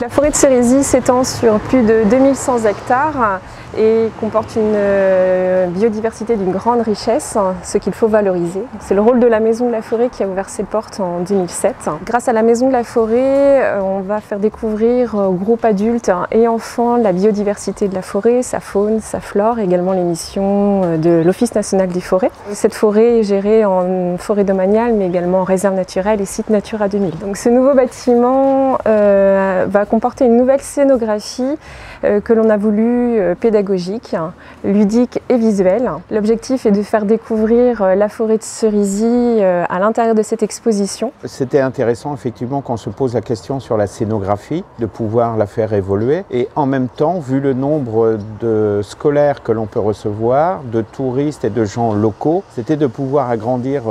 La forêt de Cerisy s'étend sur plus de 2100 hectares et comporte une biodiversité d'une grande richesse, ce qu'il faut valoriser. C'est le rôle de la Maison de la Forêt qui a ouvert ses portes en 2007. Grâce à la Maison de la Forêt, on va faire découvrir aux groupes adultes et enfants la biodiversité de la forêt, sa faune, sa flore, également les missions de l'Office national des forêts. Cette forêt est gérée en forêt domaniale, mais également en réserve naturelle et site Natura 2000. Donc ce nouveau bâtiment va comporter une nouvelle scénographie que l'on a voulu pédagogique, ludique et visuelle. L'objectif est de faire découvrir la forêt de Cerisy à l'intérieur de cette exposition. C'était intéressant effectivement qu'on se pose la question sur la scénographie, de pouvoir la faire évoluer et en même temps, vu le nombre de scolaires que l'on peut recevoir, de touristes et de gens locaux, c'était de pouvoir agrandir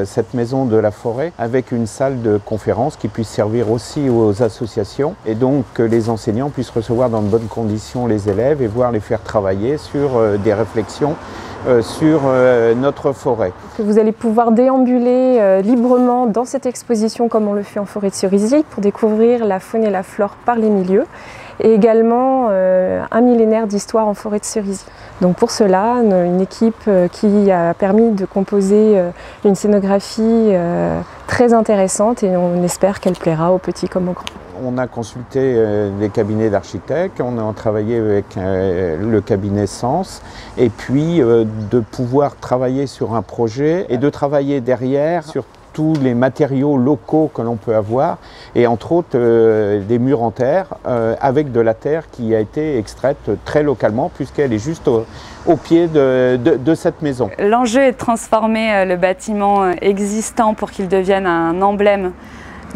cette maison de la forêt avec une salle de conférence qui puisse servir aussi aux associations et donc que les enseignants puissent recevoir dans de bonnes conditions les élèves et voir les faire travailler sur des réflexions sur notre forêt. Vous allez pouvoir déambuler librement dans cette exposition comme on le fait en forêt de Cerisy pour découvrir la faune et la flore par les milieux et également un millénaire d'histoire en forêt de Cerisy. Donc pour cela, une équipe qui a permis de composer une scénographie très intéressante et on espère qu'elle plaira aux petits comme aux grands. On a consulté des cabinets d'architectes, on a travaillé avec le cabinet Sens et puis de pouvoir travailler sur un projet et de travailler derrière sur tous les matériaux locaux que l'on peut avoir et entre autres des murs en terre avec de la terre qui a été extraite très localement puisqu'elle est juste au pied de cette maison. L'enjeu est de transformer le bâtiment existant pour qu'il devienne un emblème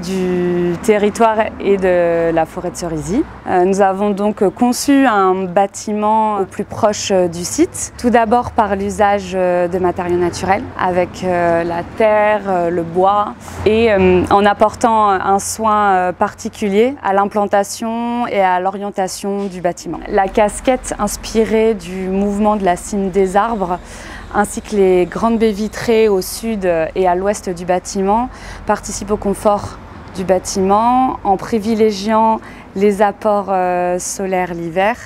du territoire et de la forêt de Cerisy. Nous avons donc conçu un bâtiment au plus proche du site, tout d'abord par l'usage de matériaux naturels avec la terre, le bois et en apportant un soin particulier à l'implantation et à l'orientation du bâtiment. La casquette inspirée du mouvement de la cime des arbres ainsi que les grandes baies vitrées au sud et à l'ouest du bâtiment participent au confort du bâtiment en privilégiant les apports solaires l'hiver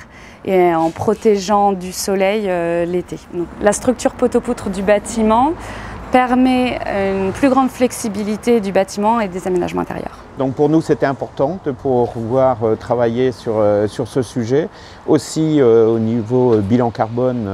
et en protégeant du soleil l'été. La structure poteau-poutre du bâtiment permet une plus grande flexibilité du bâtiment et des aménagements intérieurs. Donc pour nous c'était important de pouvoir travailler sur ce sujet. Aussi au niveau bilan carbone,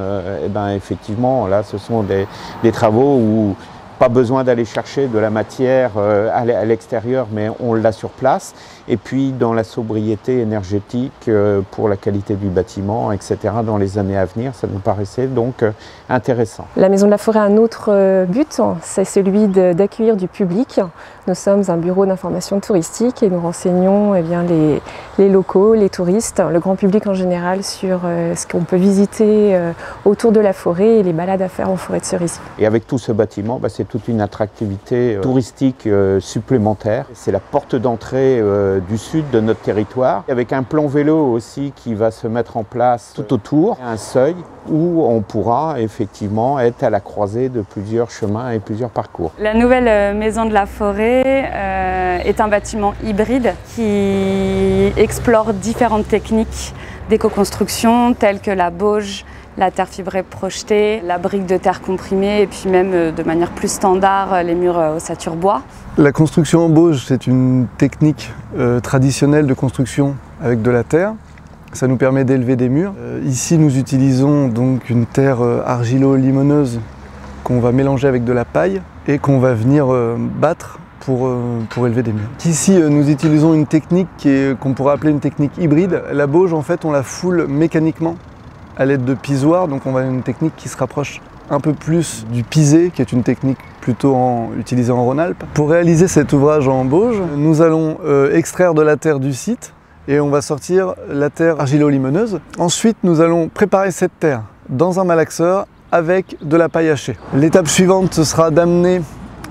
effectivement là ce sont des travaux où pas besoin d'aller chercher de la matière à l'extérieur, mais on l'a sur place. Et puis dans la sobriété énergétique pour la qualité du bâtiment, etc. dans les années à venir, ça nous paraissait donc intéressant. La Maison de la Forêt a un autre but, c'est celui d'accueillir du public. Nous sommes un bureau d'information touristique et nous renseignons les locaux, les touristes, le grand public en général sur ce qu'on peut visiter autour de la forêt et les balades à faire en forêt de Cerisy. Et avec tout ce bâtiment, c'est toute une attractivité touristique supplémentaire. C'est la porte d'entrée du sud de notre territoire, avec un plan vélo aussi qui va se mettre en place tout autour, un seuil où on pourra effectivement être à la croisée de plusieurs chemins et plusieurs parcours. La nouvelle Maison de la Forêt est un bâtiment hybride qui explore différentes techniques d'éco-construction telles que la bauge, la terre fibrée projetée, la brique de terre comprimée et puis même de manière plus standard les murs ossature bois. La construction en bauge, c'est une technique traditionnelle de construction avec de la terre. Ça nous permet d'élever des murs. Ici, nous utilisons donc une terre argilo-limoneuse qu'on va mélanger avec de la paille et qu'on va venir battre pour élever des murs. Ici, nous utilisons une technique qu'on pourrait appeler une technique hybride. La bauge, en fait, on la foule mécaniquement à l'aide de pisoirs, donc on va avoir une technique qui se rapproche un peu plus du pisé, qui est une technique plutôt utilisée en Rhône-Alpes. Pour réaliser cet ouvrage en bauge, nous allons extraire de la terre du site et on va sortir la terre argilo-limoneuse. Ensuite, nous allons préparer cette terre dans un malaxeur avec de la paille hachée. L'étape suivante, ce sera d'amener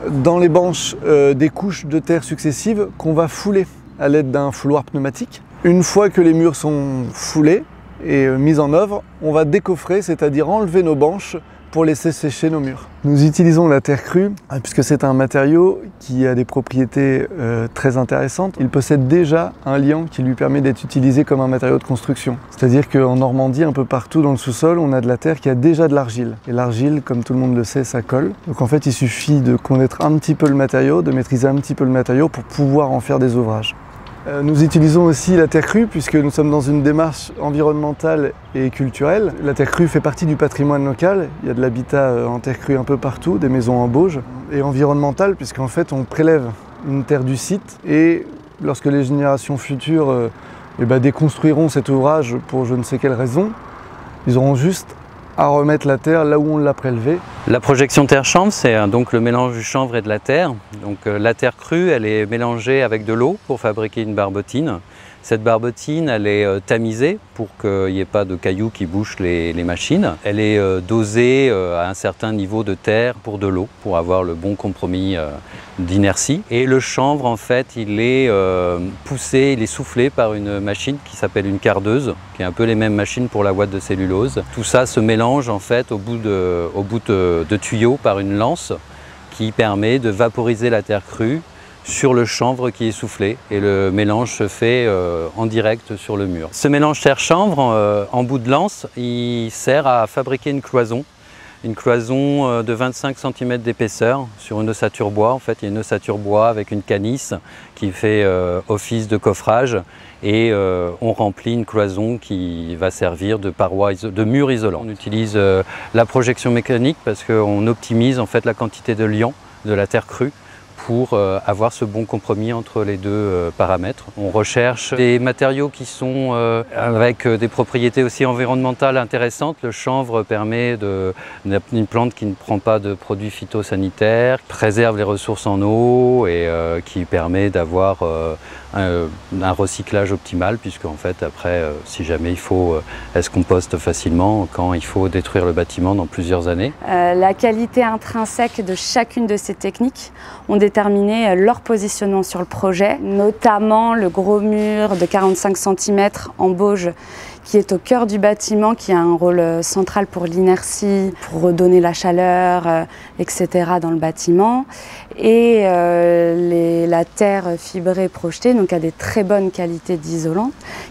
dans les banches des couches de terre successives qu'on va fouler à l'aide d'un fouloir pneumatique. Une fois que les murs sont foulés et mis en œuvre, on va décoffrer, c'est-à-dire enlever nos banches pour laisser sécher nos murs. Nous utilisons la terre crue puisque c'est un matériau qui a des propriétés très intéressantes. Il possède déjà un liant qui lui permet d'être utilisé comme un matériau de construction. C'est-à-dire qu'en Normandie, un peu partout dans le sous-sol, on a de la terre qui a déjà de l'argile. Et l'argile, comme tout le monde le sait, ça colle. Donc en fait, il suffit de connaître un petit peu le matériau, de maîtriser un petit peu le matériau pour pouvoir en faire des ouvrages. Nous utilisons aussi la terre crue puisque nous sommes dans une démarche environnementale et culturelle. La terre crue fait partie du patrimoine local. Il y a de l'habitat en terre crue un peu partout, des maisons en bauge. Et environnementale puisqu'en fait on prélève une terre du site et lorsque les générations futures déconstruiront cet ouvrage pour je ne sais quelle raison, ils auront juste à remettre la terre là où on l'a prélevée. La projection terre-chanvre, c'est donc le mélange du chanvre et de la terre. Donc la terre crue, elle est mélangée avec de l'eau pour fabriquer une barbotine. Cette barbotine, elle est tamisée pour qu'il n'y ait pas de cailloux qui bouchent les machines. Elle est dosée à un certain niveau de terre pour de l'eau, pour avoir le bon compromis d'inertie. Et le chanvre, en fait, il est poussé, il est soufflé par une machine qui s'appelle une cardeuse, qui est un peu les mêmes machines pour la ouate de cellulose. Tout ça se mélange en fait au bout de tuyaux par une lance qui permet de vaporiser la terre crue sur le chanvre qui est soufflé et le mélange se fait en direct sur le mur. Ce mélange terre-chanvre en bout de lance, il sert à fabriquer une cloison de 25 cm d'épaisseur sur une ossature bois. En fait, il y a une ossature bois avec une canisse qui fait office de coffrage et on remplit une cloison qui va servir de mur isolant. On utilise la projection mécanique parce qu'on optimise en fait la quantité de liant de la terre crue pour avoir ce bon compromis entre les deux paramètres. On recherche des matériaux qui sont avec des propriétés aussi environnementales intéressantes. Le chanvre permet une plante qui ne prend pas de produits phytosanitaires, préserve les ressources en eau et qui permet d'avoir un recyclage optimal puisque en fait après si jamais il faut elle se composte facilement quand il faut détruire le bâtiment dans plusieurs années. La qualité intrinsèque de chacune de ces techniques ont déterminé leur positionnement sur le projet, notamment le gros mur de 45 cm en bauge qui est au cœur du bâtiment, qui a un rôle central pour l'inertie, pour redonner la chaleur, etc. dans le bâtiment. Et la terre fibrée projetée, donc a des très bonnes qualités d'isolant,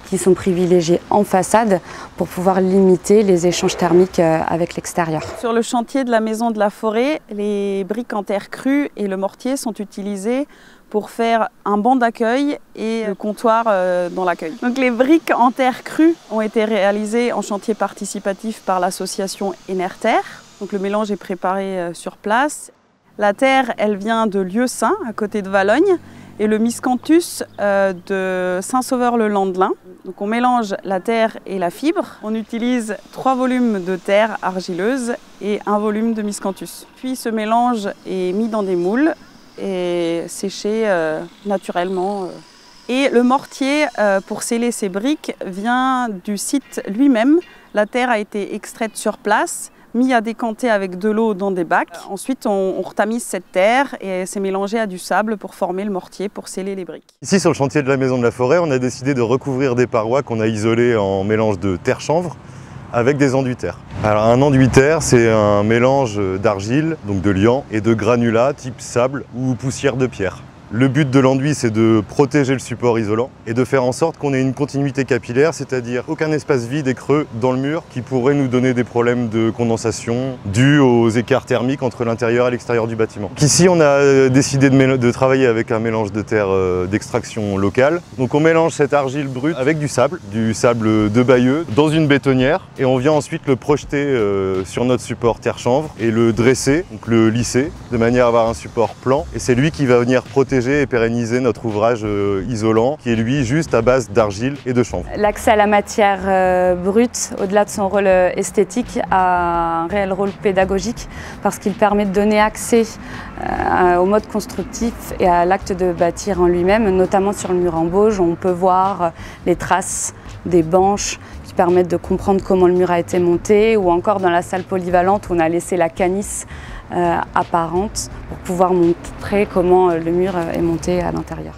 qui sont privilégiées en façade pour pouvoir limiter les échanges thermiques avec l'extérieur. Sur le chantier de la Maison de la Forêt, les briques en terre crue et le mortier sont utilisés pour faire un banc d'accueil et le comptoir dans l'accueil. Donc les briques en terre crue ont été réalisées en chantier participatif par l'association Enerterre. Donc le mélange est préparé sur place. La terre, elle vient de Lieusaint, à côté de Valognes, et le miscanthus de Saint-Sauveur-le-Landelin. Donc on mélange la terre et la fibre. On utilise 3 volumes de terre argileuse et 1 volume de miscanthus. Puis ce mélange est mis dans des moules et séché naturellement. Et le mortier pour sceller ces briques vient du site lui-même. La terre a été extraite sur place, mis à décanter avec de l'eau dans des bacs. Ensuite, on retamise cette terre et c'est mélangé à du sable pour former le mortier pour sceller les briques. Ici, sur le chantier de la Maison de la Forêt, on a décidé de recouvrir des parois qu'on a isolées en mélange de terre-chanvre avec des enduits terre. Alors un enduit terre, c'est un mélange d'argile, donc de liant, et de granulats type sable ou poussière de pierre. Le but de l'enduit, c'est de protéger le support isolant et de faire en sorte qu'on ait une continuité capillaire, c'est-à-dire aucun espace vide et creux dans le mur qui pourrait nous donner des problèmes de condensation dus aux écarts thermiques entre l'intérieur et l'extérieur du bâtiment. Ici, on a décidé de travailler avec un mélange de terre d'extraction locale. Donc on mélange cette argile brute avec du sable de Bayeux, dans une bétonnière et on vient ensuite le projeter sur notre support terre-chanvre et le dresser, donc le lisser, de manière à avoir un support plan. Et c'est lui qui va venir protéger et pérenniser notre ouvrage isolant qui est lui juste à base d'argile et de chanvre. L'accès à la matière brute, au-delà de son rôle esthétique, a un réel rôle pédagogique parce qu'il permet de donner accès au mode constructif et à l'acte de bâtir en lui-même, notamment sur le mur en bauge où on peut voir les traces des banches qui permettent de comprendre comment le mur a été monté, ou encore dans la salle polyvalente où on a laissé la canisse apparente pour pouvoir montrer comment le mur est monté à l'intérieur.